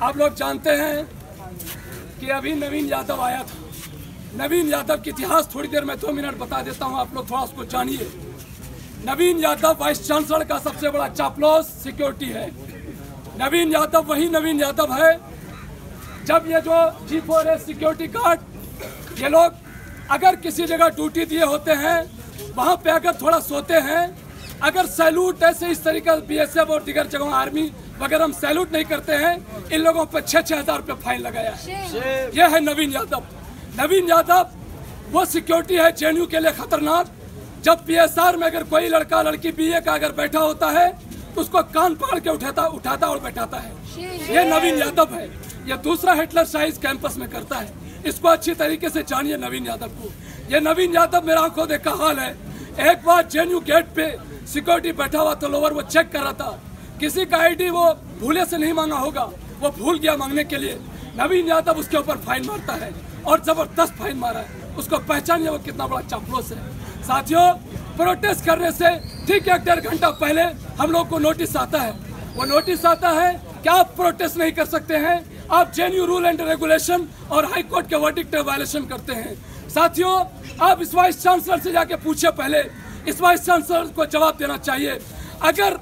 आप लोग जानते हैं कि अभी नवीन यादव आया था। नवीन यादव की इतिहास थोड़ी देर में 2 मिनट बता देता हूं, आप लोग थोड़ा उसको जानिए। नवीन यादव वाइस चांसलर का सबसे बड़ा चापलूस सिक्योरिटी है। नवीन यादव वही नवीन यादव है जब ये जो G4S सिक्योरिटी गार्ड ये लोग अगर किसी जगह ड्यूटी दिए होते हैं, वहां पे अगर थोड़ा सोते हैं, अगर सैल्यूट ऐसे इस तरीके से BSF और दीगर जगहों आर्मी वगैरह हम सैल्यूट नहीं करते हैं, इन लोगों पर 6-6 हज़ार रुपये फाइन लगाया है। ये है नवीन यादव। नवीन यादव वो सिक्योरिटी है JNU के लिए खतरनाक। जब PSR में अगर कोई लड़का लड़की BA का अगर बैठा होता है तो उसको कान पकड़ के उठाता और बैठाता है। ये नवीन यादव है। ये दूसरा हिटलर शाही कैंपस में करता है। इसको अच्छी तरीके से जानिए नवीन यादव को। ये नवीन यादव मेरा आंखों देखा हाल है। एक बार JNU गेट पे सिक्योरिटी बैठा हुआ तो लोअर वो चेक कर रहा था, किसी का ID वो भूले से नहीं मांगा होगा, वो भूल गया मांगने के लिए। नवीन यादव उसके ऊपर फाइन मारता है और जबरदस्त फाइन मारा है। उसको पहचानिए वो कितना बड़ा चापलूस है। साथियों, प्रोटेस्ट करने से ठीक 1-1.5 घंटा पहले हम लोग को नोटिस आता है। वो नोटिस आता है कि आप प्रोटेस्ट नहीं कर सकते हैं, आप JNU रूल एंड रेगुलेशन और हाई कोर्ट के वर्डिक्ट वायलेशन करते हैं। साथियों, आप इस वाइस चांसलर से जाके पूछे, पहले इस वाइस चांसलर को जवाब देना चाहिए। अगर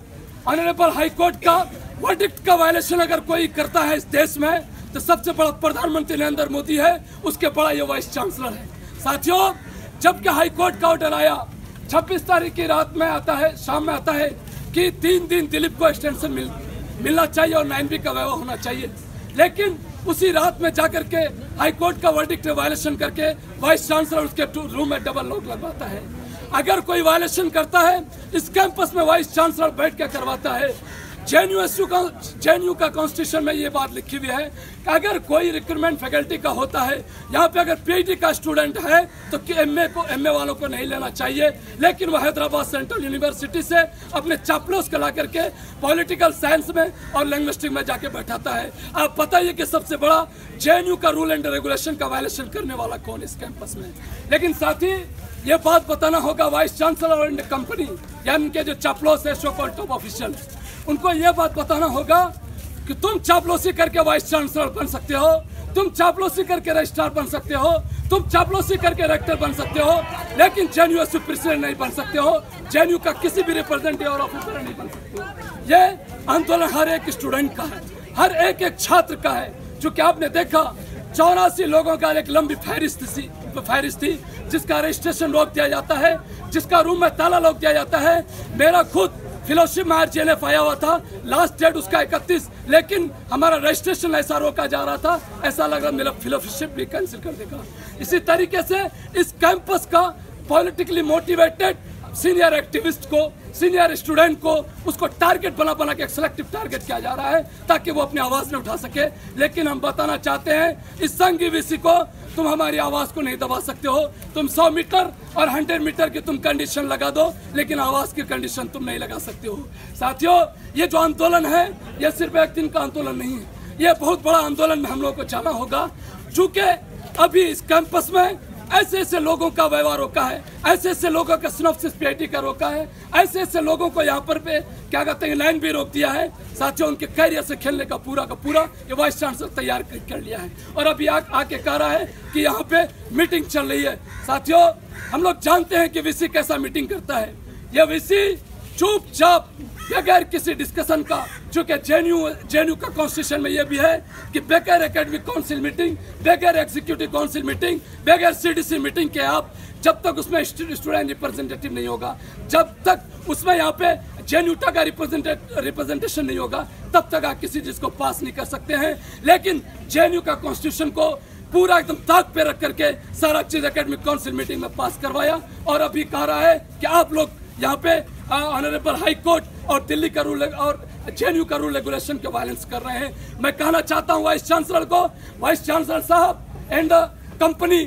ऑनरेबल हाई कोर्ट का वर्डिक्ट का वायलेशन अगर कोई करता है इस देश में, तो सबसे बड़ा प्रधानमंत्री नरेंद्र मोदी है, उसके बड़ा ये वाइस चांसलर है। साथियों, जबकि हाई कोर्ट का ऑर्डर आया 26 तारीख की रात में आता है, शाम में आता है कि 3 दिन दिलीप को एक्सटेंशन मिलना चाहिए और 9B का वैवा होना चाहिए, लेकिन उसी रात में जाकर के हाई कोर्ट का वर्डिक्ट वायलेशन करके वाइस चांसलर उसके रूम में डबल लॉक लगवाता है। अगर कोई वायलेशन करता है, इस कैंपस में वाइस चांसलर बैठ के करवाता है। JNU का कॉन्स्टिट्यूशन में ये बात लिखी हुई है कि अगर कोई रिक्रूटमेंट फैकल्टी का होता है, यहाँ पे अगर PhD का स्टूडेंट है तो MA वालों को नहीं लेना चाहिए, लेकिन वह हैदराबाद सेंट्रल यूनिवर्सिटी से अपने चापलूस को ला करके पॉलिटिकल साइंस में और लिंग्विस्टिक में जाके बैठाता है। आप बताइए कि सबसे बड़ा JNU का रूल एंड रेगुलेशन का वायलेशन करने वाला कौन इस कैंपस में। लेकिन साथ ही ये बात बताना होगा वाइस चांसलर और कंपनी यानी उनके जो चापलूस है, सो कॉल्ड टॉप ऑफिशियल, उनको ये बात बताना होगा कि तुम चापलूसी करके वाइस चांसलर बन सकते हो, तुम चापलूसी करके रजिस्ट्रार बन सकते हो, तुम चापलूसी करके रेक्टर बन सकते हो, लेकिन JNU प्रेसिडेंट नहीं बन सकते हो, JNU का किसी भी रिप्रेजेंटेटिव और ऑफिसर नहीं बन सकते हो। ये आंदोलन हर एक स्टूडेंट का है, हर एक छात्र का है। जो कि आपने देखा 84 लोगों का एक लंबी फहरिस्त थी जिसका रजिस्ट्रेशन रोक दिया जाता है, जिसका रूम में ताला रोक दिया जाता है। मेरा खुद फेलोशिप में RJNF आया हुआ था, लास्ट डेट उसका 31, लेकिन हमारा रजिस्ट्रेशन ऐसा रोका जा रहा था, ऐसा लग रहा मेरा फेलोशिप भी कैंसिल कर देगा। इसी तरीके से इस कैंपस का पॉलिटिकली मोटिवेटेड सीनियर एक्टिविस्ट को, सीनियर स्टूडेंट को, उसको टारगेट बना के सेलेक्टिव टारगेट किया जा रहा है ताकि वो अपनी आवाज़ न उठा सके। लेकिन हम बताना चाहते हैं इस संघी VC को, तुम हमारी आवाज़ को नहीं दबा सकते हो। तुम 100 मीटर और 100 मीटर की तुम कंडीशन लगा दो, लेकिन आवाज़ की कंडीशन तुम नहीं लगा सकते हो। साथियों, ये जो आंदोलन है ये सिर्फ एक दिन का आंदोलन नहीं है, ये बहुत बड़ा आंदोलन में हम लोग को जाना होगा। चूँकि अभी इस कैंपस में ऐसे ऐसे लोगों का व्यवहार रोका है, ऐसे ऐसे लोगों का सिनॉप्सिस PhD का रोका है, ऐसे ऐसे लोगों को यहाँ पर पे क्या कहते हैं 9B रोक दिया है। साथियों, उनके कैरियर से खेलने का पूरा ये वाइस चांसलर तैयार कर लिया है और अभी आके कह रहा है कि यहाँ पे मीटिंग चल रही है। साथियों, हम लोग जानते हैं कि VC कैसा मीटिंग करता है। यह VC चुपचाप बगैर किसी डिस्कशन का, जो कि JNU का कॉन्स्टिट्यूशन में ये भी है कि बगैर एकेडमिक काउंसिल मीटिंग, बगैर एग्जीक्यूटिव काउंसिल मीटिंग, बगैर CDC मीटिंग के आप जब तक उसमें स्टूडेंट रिप्रेजेंटेटिव नहीं होगा, जब तक उसमें यहाँ पे JNU का रिप्रेजेंटेशन नहीं होगा, तब तक आप किसी चीज़ को पास नहीं कर सकते हैं। लेकिन JNU का कॉन्स्टिट्यूशन को पूरा एकदम ताक पे रख करके सारा चीज़ एकेडमिक काउंसिल मीटिंग में पास करवाया और अभी कह रहा है कि आप लोग यहाँ पे ऑनरेबल हाई कोर्ट और दिल्ली का रूल और JNU का रूल रेगुलेशन के वायलेंस कर रहे हैं। मैं कहना चाहता हूँ वाइस चांसलर को, वाइस चांसलर साहब एंड कंपनी,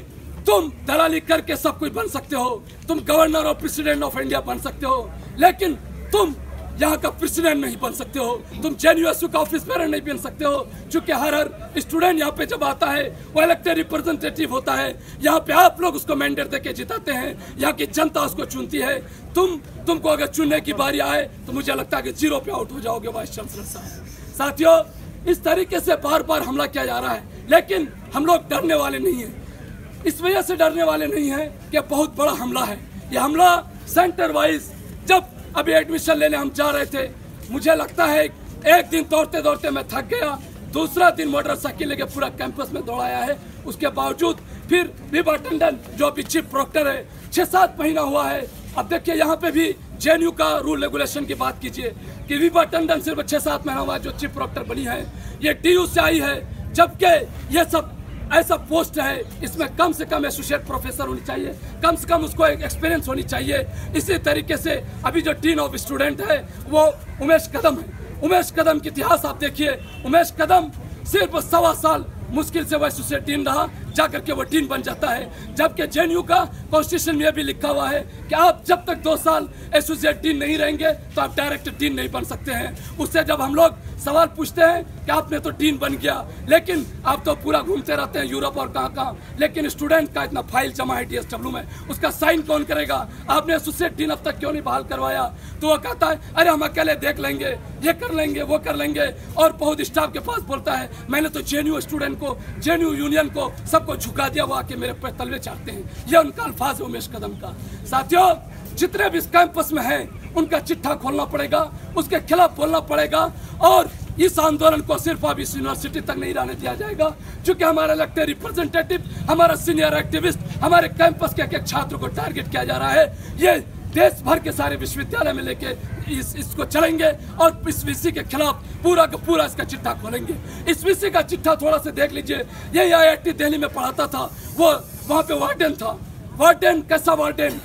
तुम दलाली करके सब कुछ बन सकते हो, तुम गवर्नर और प्रेसिडेंट ऑफ इंडिया बन सकते हो, लेकिन तुम यहाँ का प्रेसिडेंट नहीं बन सकते हो, तुम JNU का ऑफिस बेरर नहीं बन सकते हो। चूंकि हर स्टूडेंट यहाँ पे जब आता है वो इलेक्टेड रिप्रेजेंटेटिव होता है, यहाँ पे आप लोग उसको मैंडेट देके जिताते हैं, यहाँ की जनता उसको चुनती है। तुमको अगर चुनने की बारी आए तो मुझे लगता है कि 0 पे आउट हो जाओगे वाइस चांसलर साहब। साथियों, इस तरीके से बार बार हमला किया जा रहा है, लेकिन हम लोग डरने वाले नहीं हैं। इस वजह से डरने वाले नहीं हैं कि बहुत बड़ा हमला है। ये हमला सेंटर वाइज, जब अभी एडमिशन लेने हम जा रहे थे, मुझे लगता है एक दिन दौड़ते दौड़ते मैं थक गया, दूसरा दिन मोटरसाइकिल लेके पूरा कैंपस में दौड़ाया है। उसके बावजूद फिर विभा टंडन जो अभी चीफ प्रोक्टर है, 6-7 महीना हुआ है। अब देखिए यहाँ पे भी जेएनयू का रूल रेगुलेशन की बात कीजिए कि विभा टंडन सिर्फ 6-7 महीना हुआ जो चीफ प्रोक्टर बनी है, ये डीयू से आई है, जबकि ये सब ऐसा पोस्ट है, इसमें कम से कम एसोसिएट प्रोफेसर होनी चाहिए, कम से कम उसको एक एक्सपीरियंस होनी चाहिए। इसी तरीके से अभी जो डीन ऑफ स्टूडेंट है वो उमेश कदम है। उमेश कदम की इतिहास आप देखिए, उमेश कदम सिर्फ 1.25 साल मुश्किल से वो एसोसिएट डीन रहा, जाकर के वो डीन बन जाता है। जबकि जेएनयू का कॉन्स्टिट्यूशन में भी लिखा हुआ है कि आप जब तक 2 साल एसोसिएट डीन नहीं रहेंगे तो आप डायरेक्ट डीन नहीं बन सकते हैं। उससे जब हम लोग सवाल पूछते हैं कि आपने तो डीन बन गया, लेकिन आप तो पूरा घूमते रहते हैं यूरोप और कहाँ, लेकिन स्टूडेंट का इतना फाइल जमा है डीएसडब्ल्यू में, उसका साइन कौन करेगा? आपने एसोसिएट डीन अब तक क्यों नहीं बहाल करवाया? तो वो कहता है अरे हम अकेले देख लेंगे, ये कर लेंगे, वो कर लेंगे, और बहुत स्टाफ के पास बोलता है मैंने तो जेएनयू स्टूडेंट को, जेएनयू यूनियन को, सबको झुका दिया, वो आके मेरे पे तलवे चाटते हैं। ये उनका अल्फाज है उमेश कदम का। साथियों, जितने भी इस कैंपस में हैं उनका चिट्ठा खोलना पड़ेगा, उसके खिलाफ बोलना पड़ेगा, और इस आंदोलन को सिर्फ अब इस यूनिवर्सिटी तक नहीं रहने दिया जाएगा, क्योंकि हमारा इलेक्टेड रिप्रेजेंटेटिव, हमारा सीनियर एक्टिविस्ट, हमारे कैंपस के एक छात्र को टारगेट किया जा रहा है। ये देश भर के सारे विश्वविद्यालय में लेके इसको चलेंगे और इस वीसी के खिलाफ पूरा का पूरा इसका चिट्ठा खोलेंगे। इस वीसी का चिट्ठा थोड़ा सा देख लीजिए। ये IIT दिल्ली में पढ़ाता था, वो वहाँ पे वार्डन था। वार्डन कैसा वार्डन?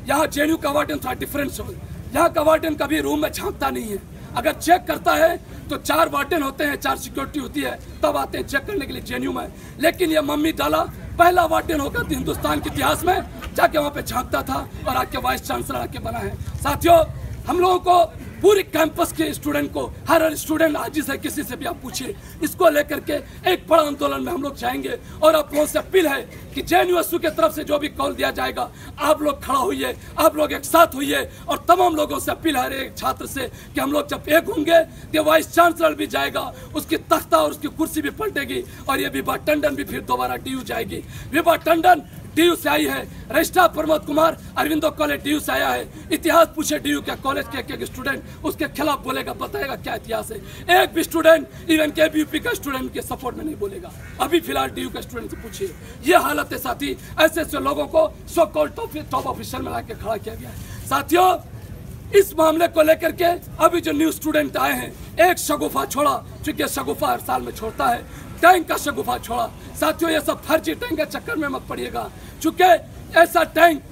यहाँ जेएनयू का वार्डन थोड़ा डिफरेंस हो। यहाँ का वार्डन कभी रूम में झांकता नहीं है, अगर चेक करता है तो 4 वार्डन होते हैं, 4 सिक्योरिटी होती है, तब आते हैं चेक करने के लिए जेएनयू में। लेकिन ये मम्मी डाला पहला वार्डन होगा हिंदुस्तान के इतिहास में, जाके वहाँ पे झांकता था और आके वाइस चांसलर आके बना है। साथियों, हम लोगों को पूरे कैंपस के स्टूडेंट को, हर स्टूडेंट आज से किसी से भी आप पूछिए, इसको लेकर के एक बड़ा आंदोलन में हम लोग जाएंगे। और आप लोगों से अपील है कि जेएनयू के तरफ से जो भी कॉल दिया जाएगा, आप लोग खड़ा होइए, आप लोग एक साथ होइए, और तमाम लोगों से अपील है, एक छात्र से, कि हम लोग जब एक होंगे तो वाइस चांसलर भी जाएगा, उसकी तख्ता और उसकी कुर्सी भी पलटेगी, और ये विभा टंडन भी फिर दोबारा डीयू जाएगी। विभा टंडन डीयू से आई है, registrar Pramod Kumar Aurobindo college DU से आया है। इतिहास पूछे डीयू के कॉलेज के एक स्टूडेंट, उसके खिलाफ बोलेगा, बताएगा क्या इतिहास है। एक भी स्टूडेंट इवन केबीयूपी का स्टूडेंट के सपोर्ट में नहीं बोलेगा। अभी फिलहाल डीयू के स्टूडेंट से पूछिए। ये हालत है साथी, ऐसे ऐसे लोगों को सो कॉल्ड टॉप ऑफिसर में लाके खड़ा किया गया है। साथियों, इस मामले को लेकर के अभी जो न्यू स्टूडेंट आए हैं, एक शगुफा छोड़ा, क्योंकि शगुफा हर साल में छोड़ता है, टैंक का शगुफा छोड़ा। साथियों, ये सब फर्जी टैंक के चक्कर में मत पड़िएगा, चूंकि ऐसा टैंक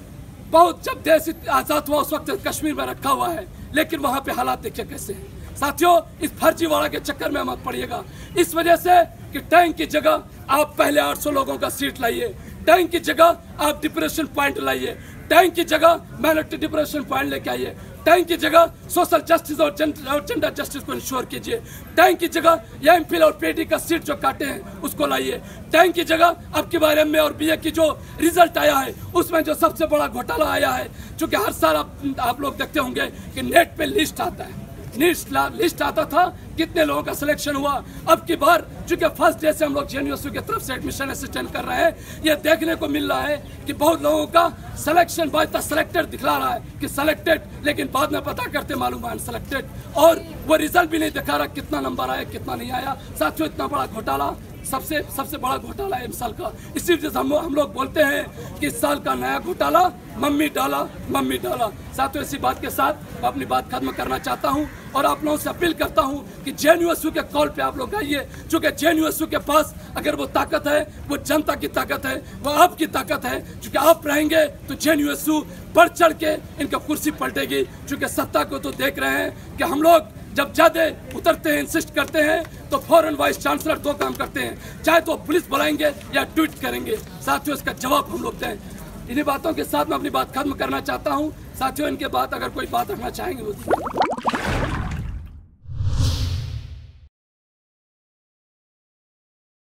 बहुत, जब देश आजाद हुआ उस वक्त कश्मीर में रखा हुआ है, लेकिन वहां पे हालात देखिए कैसे हैं। साथियों, इस फर्जीवाड़ा के चक्कर में मत पड़िएगा, इस वजह से कि टैंक की जगह आप पहले 800 लोगों का सीट लाइए, टैंक की जगह आप डिप्रेशन पॉइंट लाइए, टैंक की जगह माइनॉरिटी डिप्रेशन पॉइंट लेके आइए, टैंक की जगह सोशल जस्टिस और जेंडर जस्टिस को इंश्योर कीजिए, टैंक की जगह एमफिल और पीएचडी का सीट जो काटे हैं उसको लाइए, टैंक की जगह अब की बार एमए और बीए की जो रिजल्ट आया है उसमें जो सबसे बड़ा घोटाला आया है, क्योंकि हर साल आप लोग देखते होंगे कि नेट पे लिस्ट आता है, लिस्ट आता था कितने लोगों का सिलेक्शन हुआ। अब की बार चूंकि फर्स्ट डे से हम लोग जेएनयू की तरफ से एडमिशन असिस्टेंट कर रहे हैं, ये देखने को मिल रहा है कि बहुत लोगों का सिलेक्शन बाय सेलेक्टेड दिखला रहा है कि सिलेक्टेड, लेकिन बाद में पता करते मालूम है अनसेलेक्टेड, और वो रिजल्ट भी नहीं दिखा रहा कितना नंबर आया कितना नहीं आया। साथियों, इतना बड़ा घोटाला, सबसे बड़ा घोटाला है इस साल का। इसी वजह से हम लोग बोलते हैं कि इस साल का नया घोटाला मम्मी डाला, मम्मी डाला। साथियों, इसी बात के साथ मैं अपनी बात खत्म करना चाहता हूं और आप लोगों से अपील करता हूं कि जेएनयू के कॉल पे आप लोग आइए, क्योंकि जेएनयू के पास अगर वो ताकत है, वो जनता की ताकत है, वो आपकी ताकत है। क्योंकि आप रहेंगे तो जेएनयू बढ़ चढ़ के इनका कुर्सी पलटेगी, क्योंकि सत्ता को तो देख रहे हैं कि हम लोग जब ज्यादा उतरते हैं, इंसिस्ट करते हैं, तो फौरन वाइस चांसलर 2 काम करते हैं, चाहे तो पुलिस बुलाएंगे या ट्वीट करेंगे। साथियों, इसका जवाब हम लोग दें। इन्हीं बातों के साथ मैं अपनी बात खत्म करना चाहता हूं। साथियों, इनके बाद अगर कोई बात रखना चाहेंगे वो